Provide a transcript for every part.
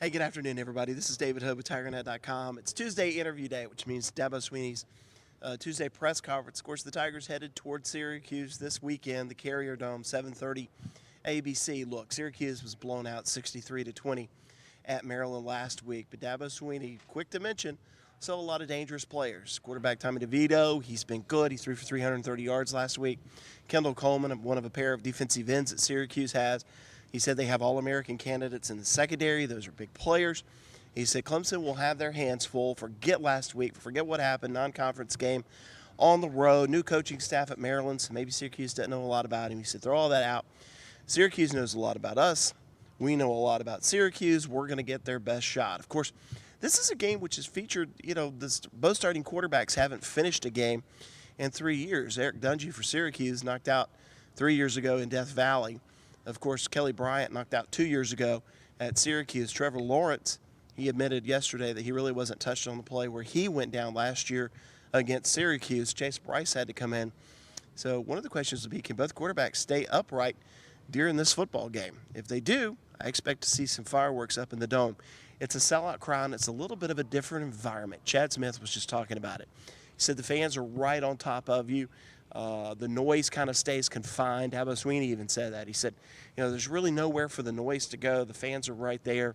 Hey, good afternoon, everybody. This is David Hood with TigerNet.com. It's Tuesday interview day, which means Dabo Swinney's Tuesday press conference. Of course, the Tigers headed toward Syracuse this weekend, the Carrier Dome, 7:30 ABC. Look, Syracuse was blown out 63-20 at Maryland last week, but Dabo Swinney, quick to mention, saw a lot of dangerous players. Quarterback Tommy DeVito, he's been good. He threw for 330 yards last week. Kendall Coleman, one of a pair of defensive ends that Syracuse has. He said they have All-American candidates in the secondary. Those are big players. He said Clemson will have their hands full. Forget last week. Forget what happened. Non-conference game on the road. New coaching staff at Maryland, so maybe Syracuse doesn't know a lot about him. He said throw all that out. Syracuse knows a lot about us. We know a lot about Syracuse. We're going to get their best shot. Of course, this is a game which is featured, both starting quarterbacks haven't finished a game in 3 years. Eric Dungy for Syracuse knocked out 3 years ago in Death Valley. Of course, Kelly Bryant knocked out 2 years ago at Syracuse. Trevor Lawrence, he admitted yesterday that he really wasn't touched on the play where he went down last year against Syracuse. Chase Bryce had to come in. So one of the questions would be, can both quarterbacks stay upright during this football game? If they do, I expect to see some fireworks up in the dome. It's a sellout crowd, and it's a little bit of a different environment. Chad Smith was just talking about it. He said the fans are right on top of you. The noise kind of stays confined. Dabo Swinney even said that. He said, there's really nowhere for the noise to go. The fans are right there.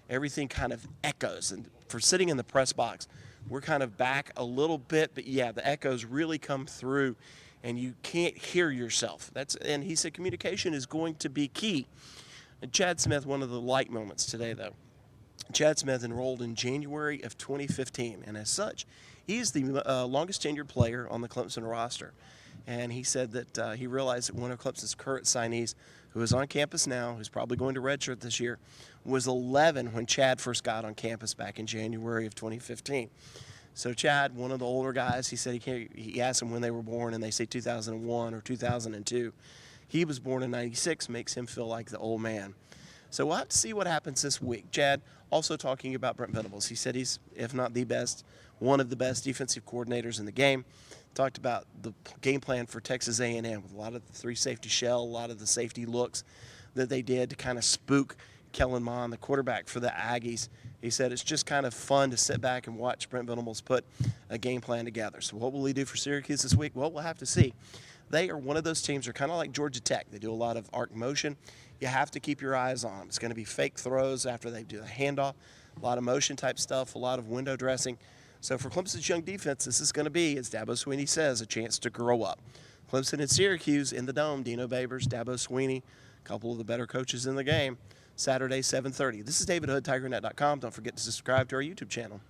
Everything kind of echoes. And for sitting in the press box, we're kind of back a little bit, but yeah, the echoes really come through, and you can't hear yourself. And he said communication is going to be key. And Chad Smith, one of the light moments today, though. Chad Smith enrolled in January of 2015, and as such, he is the longest tenured player on the Clemson roster. And he said that he realized that one of Clemson's current signees, who is on campus now, who's probably going to redshirt this year, was 11 when Chad first got on campus back in January of 2015. So Chad, one of the older guys, he said he asked them when they were born, and they say 2001 or 2002. He was born in 96, makes him feel like the old man. So we'll have to see what happens this week. Chad also talking about Brent Venables. He said he's, if not the best, one of the best defensive coordinators in the game. Talked about the game plan for Texas A&M with a lot of the three safety shell, a lot of the safety looks that they did to kind of spook Kellen Mond, the quarterback for the Aggies. He said it's just kind of fun to sit back and watch Brent Venables put a game plan together. So what will he do for Syracuse this week? Well, we'll have to see. They are one of those teams that are kind of like Georgia Tech. They do a lot of arc motion. You have to keep your eyes on them. It's going to be fake throws after they do a handoff, a lot of motion type stuff, a lot of window dressing. So for Clemson's young defense, this is going to be, as Dabo Swinney says, a chance to grow up. Clemson and Syracuse in the Dome, Dino Babers, Dabo Swinney, a couple of the better coaches in the game, Saturday, 7:30. This is David Hood, TigerNet.com. Don't forget to subscribe to our YouTube channel.